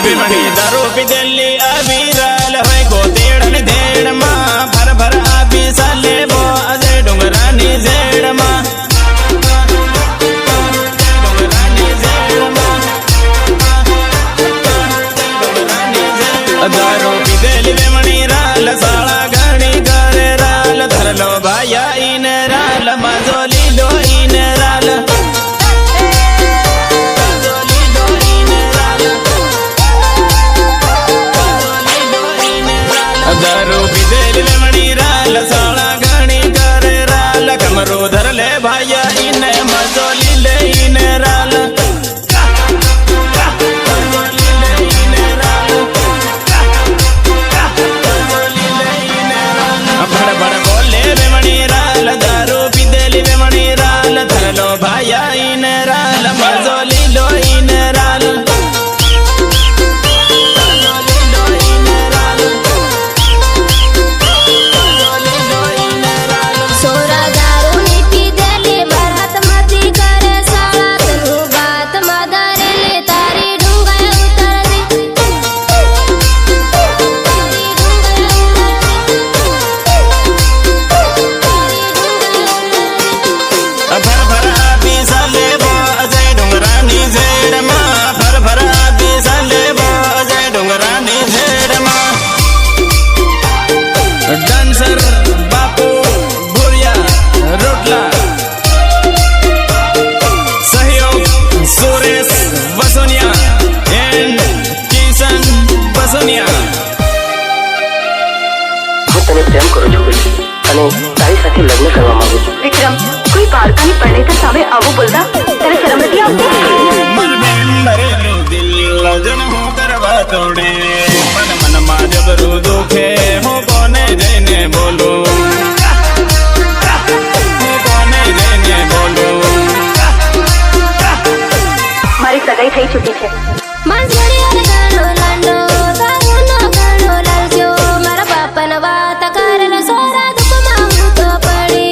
અભિમણી દારૂ પીધેલી અવિરલ હોય ગોતેડ ને ધેડમાં ભર ભર આપી સાલે બો અજય ડુંગરાની ઝેડમાં દારૂ પીધેલી વેમણી રાલ સાળા ઘણી ઘરે રાલ ધરલો ભાયા ઈને રાલ માજો લીલો ઈને રાલ દારૂ પીધેલી વેમણી રાલ સાળા ઘણી ઘરે રાલ કમરો ધરલે ભાયા ઈને માજો લીલે ઈને રાલ ધરલો ભાયા ઈને રાલ મજો લીલો ઈને રાલ સોરા દારૂ ની પીધેલી ભરત મતી કરે સાળા તનું બાત મદારે લે તારી ડુંગર ઉતરતી ભર ભર આપી સાલે બો અજય ડુંગરાની ઝેડમાં ભર ભર આપી સાલે બો અજય ડુંગરાની ઝેડમાં ડાન્સર બાપુ ભુરિયા રોટલા સહયોગ સુરેશ વસોનિયા એન્ડ કિશન વસોનિયા હું તને પ્રેમ કરું છું બેટી અને તારી સાથે લગ્ન કરવા માંગુ છું. વિક્રમ, કોઈ બાળકાની પરણેતર સામે આવું બોલતા તને શરમ નથી આવતી? મન બેન ભરેલું દિલ જન હું કરવા તોડે મન મનમાં જબરું દુખે હું કોને જઈને બોલું હું કોને જઈને બોલું મારી સગાઈ થઈ ચૂકી છે. માસવડીયાને ગાનો લાંડો તારુનો ગાનો લાલજો મારા બાપાને વાત કરેલો સોરા દુઃખમાં હું તો પડી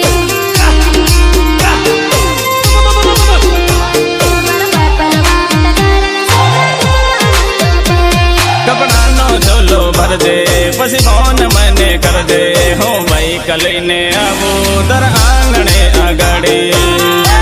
કપડાનો ઝોલો ભરજે પછી ફોન મને કરજે હું બાઈક લઈને આવું તારા આંગણે આગળ